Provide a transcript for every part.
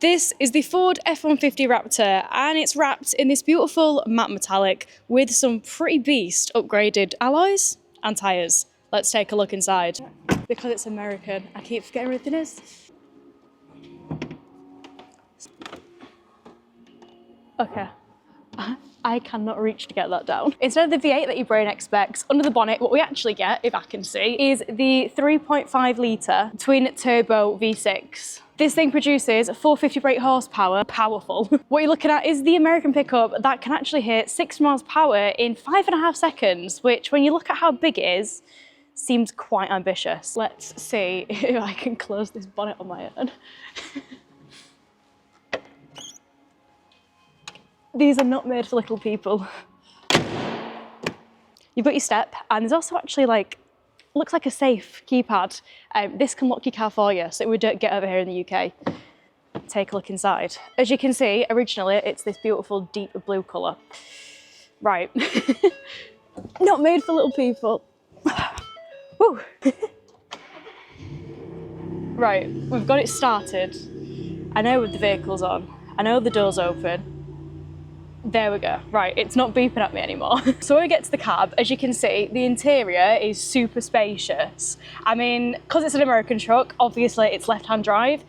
This is the Ford F-150 Raptor, and it's wrapped in this beautiful matte metallic with some pretty beast upgraded alloys and tyres. Let's take a look inside. Because it's American, I keep forgetting everything is. Okay. I cannot reach to get that down. Instead of the V8 that your brain expects, under the bonnet, what we actually get, if I can see, is the 3.5 litre twin turbo V6. This thing produces 450 brake horsepower, powerful. What you're looking at is the American pickup that can actually hit 6 miles per hour in 5.5 seconds, which when you look at how big it is, seems quite ambitious. Let's see if I can close this bonnet on my own. These are not made for little people. You've got your step, and there's also actually looks like a safe keypad. This can lock your car for you, so we don't get over here in the UK. Take a look inside. As you can see, originally it's this beautiful deep blue colour. Right, not made for little people. Woo. Right, we've got it started. I know with the vehicle's on. I know the door's open. There we go. Right, it's not beeping at me anymore. So when we get to the cab, as you can see, the interior is super spacious. I mean, because it's an American truck, obviously it's left-hand drive.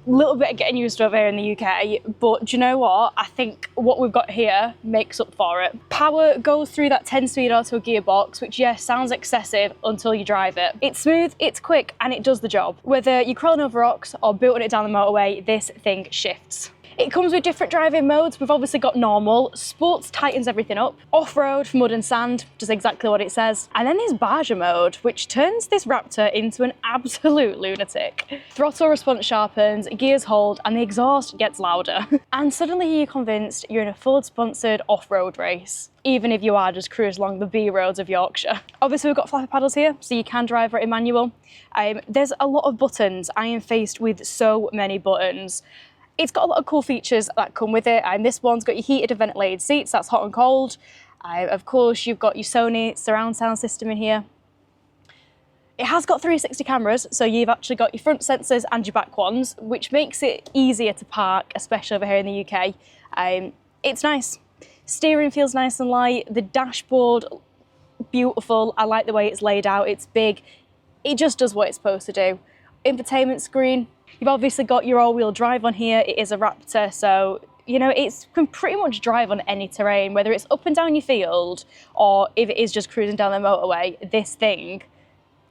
A little bit of getting used to over here in the UK, but do you know what? I think what we've got here makes up for it. Power goes through that 10-speed auto gearbox, which yes, sounds excessive until you drive it. It's smooth, it's quick, and it does the job. Whether you're crawling over rocks or booting it down the motorway, this thing shifts. It comes with different driving modes. We've obviously got normal, sports tightens everything up, off-road for mud and sand, just exactly what it says. And then there's barger mode, which turns this Raptor into an absolute lunatic. Throttle response sharpens, gears hold, and the exhaust gets louder. And suddenly you're convinced you're in a Ford-sponsored off-road race, even if you are just cruising along the B roads of Yorkshire. Obviously we've got flappy paddles here, so you can drive it in manual. There's a lot of buttons. I am faced with so many buttons. It's got a lot of cool features that come with it, and this one's got your heated and ventilated seats, that's hot and cold. Of course, you've got your Sony surround sound system in here. It has got 360 cameras, so you've actually got your front sensors and your back ones, which makes it easier to park, especially over here in the UK. It's nice. Steering feels nice and light. The dashboard, beautiful. I like the way it's laid out. It's big. It just does what it's supposed to do. Infotainment screen. You've obviously got your all-wheel drive on here. It is a Raptor, so you know it can pretty much drive on any terrain, whether it's up and down your field or if it is just cruising down the motorway. This thing,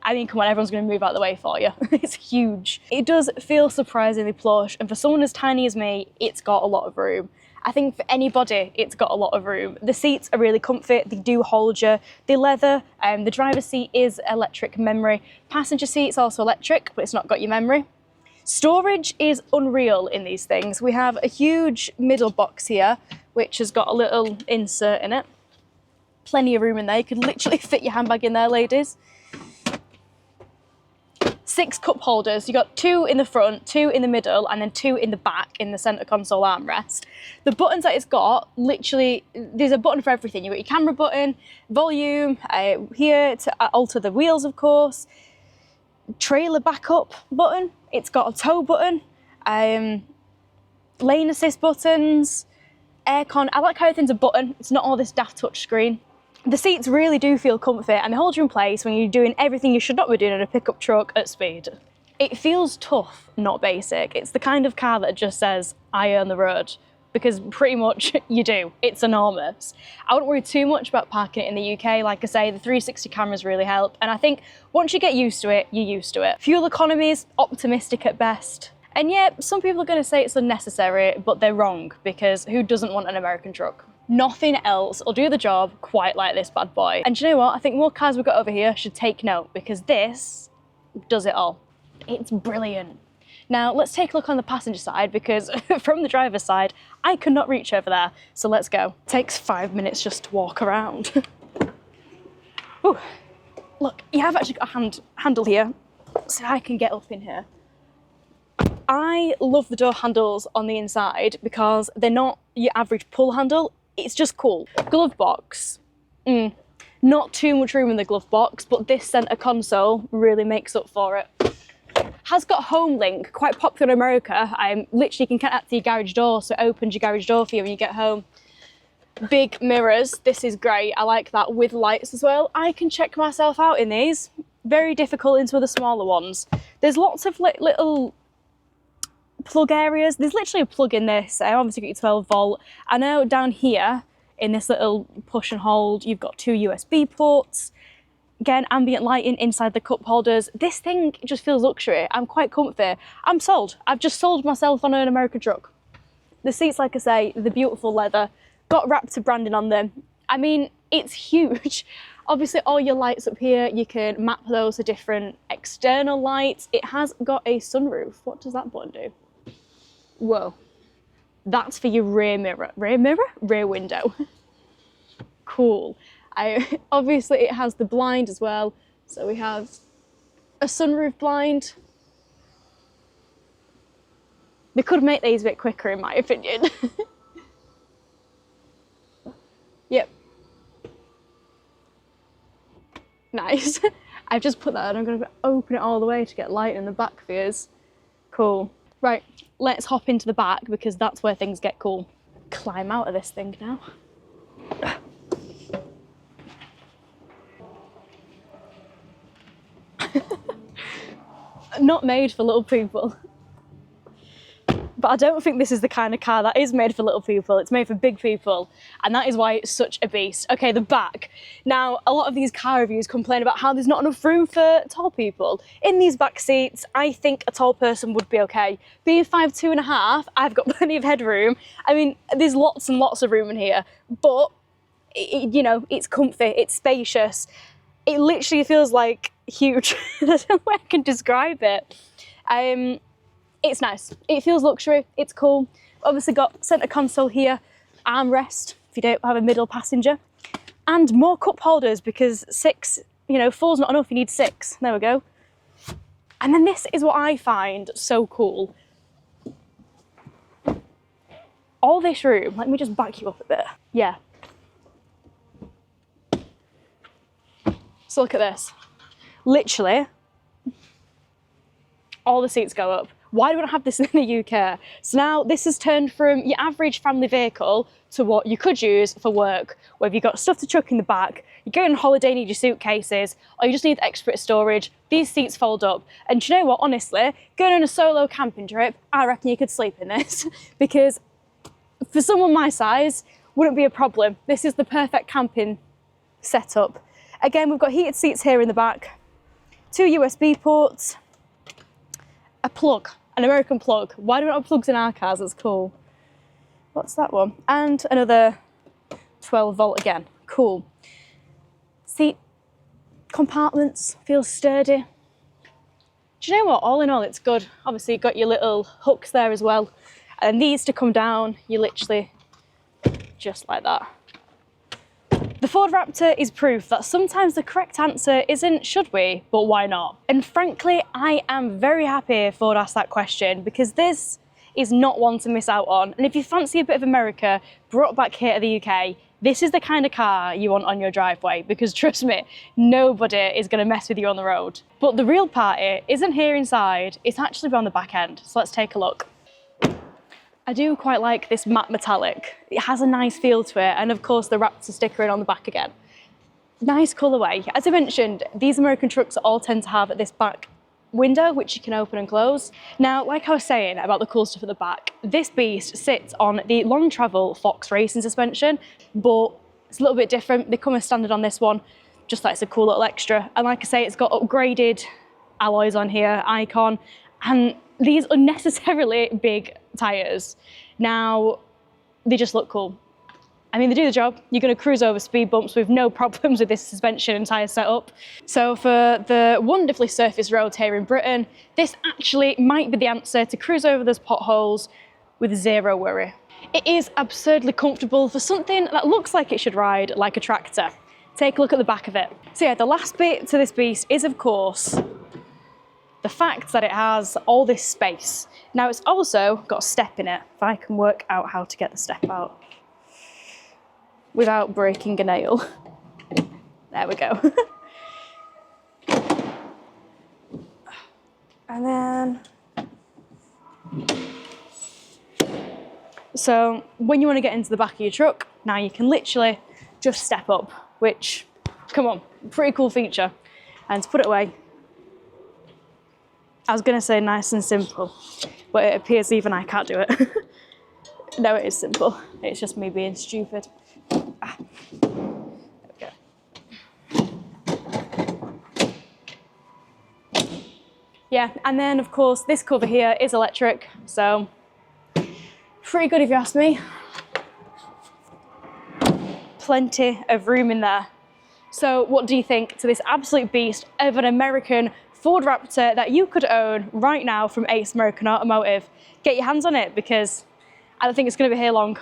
I mean, come on, everyone's going to move out the way for you. It's huge. It does feel surprisingly plush, and for someone as tiny as me, it's got a lot of room. I think for anybody, it's got a lot of room. The seats are really comfy, they do hold you. The leather, the driver's seat is electric memory. Passenger seat's also electric, but it's not got your memory. Storage is unreal in these things. We have a huge middle box here, which has got a little insert in it. Plenty of room in there. You could literally fit your handbag in there, ladies. 6 cup holders. You've got 2 in the front, 2 in the middle, and then 2 in the back in the centre console armrest. The buttons that it's got, literally, there's a button for everything. You've got your camera button, volume, here to alter the wheels, of course. Trailer backup button. It's got a tow button, lane assist buttons, aircon. I like how everything's a button. It's not all this daft touch screen. The seats really do feel comfy and they hold you in place when you're doing everything you should not be doing in a pickup truck at speed. It feels tough, not basic. It's the kind of car that just says, I own the road, because pretty much you do. It's enormous. I wouldn't worry too much about parking it in the UK. Like I say, the 360 cameras really help. And I think once you get used to it, you're used to it. Fuel economy is optimistic at best. And yeah, some people are going to say it's unnecessary, but they're wrong, because who doesn't want an American truck? Nothing else will do the job quite like this bad boy. And do you know what? I think more cars we've got over here should take note, because this does it all. It's brilliant. Now let's take a look on the passenger side, because from the driver's side, I could not reach over there. So let's go. It takes 5 minutes just to walk around. Ooh. Look, you have actually got a handle here, so I can get up in here. I love the door handles on the inside because they're not your average pull handle. It's just cool. Glove box. Not too much room in the glove box, but this centre console really makes up for it. Has got home link, quite popular in America. Literally you can connect to your garage door, so it opens your garage door for you when you get home. Big mirrors, this is great. I like that, with lights as well. I can check myself out in these. Very difficult into the smaller ones. There's lots of little plug areas. There's literally a plug in this. I obviously got your 12 volt. I know down here in this little push and hold, you've got 2 USB ports. Again, ambient lighting inside the cup holders. This thing just feels luxury. I'm quite comfy. I'm sold. I've just sold myself on an American truck. The seats, like I say, the beautiful leather, got Raptor branding on them. I mean, it's huge. Obviously, all your lights up here, you can map those to different external lights. It has got a sunroof. What does that button do? Whoa. That's for your rear mirror. Rear mirror? Rear window. Cool. Obviously, it has the blind as well. So we have a sunroof blind. They could make these a bit quicker, in my opinion. Yep. Nice. I've just put that on. I'm going to open it all the way to get light in the back for you. Cool. Right, let's hop into the back because that's where things get cool. Climb out of this thing now. Not made for little people. But I don't think this is the kind of car that is made for little people. It's made for big people, and that is why it's such a beast. Okay, the back. Now, a lot of these car reviews complain about how there's not enough room for tall people. In these back seats, I think a tall person would be okay. Being 5'2½", I've got plenty of headroom. I mean, there's lots and lots of room in here, but you know, it's comfy, it's spacious. It literally feels like huge. There's no way I can describe it. It's nice. It feels luxury. It's cool. Obviously got centre console here, armrest if you don't have a middle passenger, and more cup holders because 6, you know, 4's not enough. You need 6. There we go. And then this is what I find so cool. All this room. Let me just back you up a bit. Yeah. So look at this. Literally, all the seats go up. Why do we not have this in the UK? So now this has turned from your average family vehicle to what you could use for work, whether you've got stuff to chuck in the back, you're going on holiday, need your suitcases, or you just need extra bit of storage. These seats fold up. And do you know what, honestly, going on a solo camping trip, I reckon you could sleep in this because for someone my size, wouldn't be a problem. This is the perfect camping setup. Again, we've got heated seats here in the back, 2 USB ports, a plug, an American plug. Why do we not have plugs in our cars? That's cool. What's that one? And another 12 volt again. Cool. Seat compartments, feels sturdy. Do you know what? All in all, it's good. Obviously, you've got your little hooks there as well. And these to come down, you literally just like that. The Ford Raptor is proof that sometimes the correct answer isn't should we, but why not? And frankly, I am very happy Ford asked that question because this is not one to miss out on. And if you fancy a bit of America brought back here to the UK, this is the kind of car you want on your driveway because trust me, nobody is going to mess with you on the road. But the real party isn't here inside, it's actually on the back end. So let's take a look. I do quite like this matte metallic. It has a nice feel to it, and of course the Raptor sticker in on the back again. Nice colourway. As I mentioned, these American trucks all tend to have this back window which you can open and close. Now, like I was saying about the cool stuff at the back, this beast sits on the long travel Fox racing suspension, but it's a little bit different. They come as standard on this one, just like it's a cool little extra. And like I say, it's got upgraded alloys on here, Icon, and these unnecessarily big tyres. Now, they just look cool. I mean, they do the job. You're going to cruise over speed bumps with no problems with this suspension and tyre setup. So for the wonderfully surfaced roads here in Britain, this actually might be the answer to cruise over those potholes with zero worry. It is absurdly comfortable for something that looks like it should ride like a tractor. Take a look at the back of it. So yeah, the last bit to this beast is, of course, the fact that it has all this space. Now it's also got a step in it, if I can work out how to get the step out without breaking a nail. There we go. And then, so when you want to get into the back of your truck, now you can literally just step up, which, come on, pretty cool feature. And to put it away, I was going to say nice and simple, but it appears even I can't do it. No, it is simple. It's just me being stupid. Ah. There we go. Yeah, and then of course this cover here is electric, so pretty good if you ask me. Plenty of room in there. So what do you think to this absolute beast of an American Ford Raptor that you could own right now from Ace American Automotive? Get your hands on it because I don't think it's going to be here long.